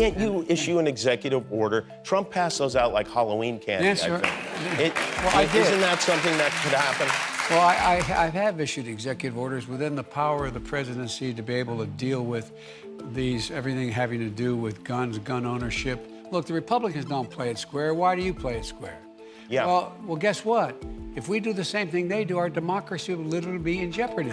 can't you issue an executive order? Trump passed those out like Halloween candy, Yes, sir. I think. Isn't that something that could happen? Well, I have issued executive orders within the power of the presidency to be able to deal with everything having to do with guns, gun ownership. Look, the Republicans don't play it square. Why do you play it square? Yeah. Well, guess what? If we do the same thing they do, our democracy will literally be in jeopardy.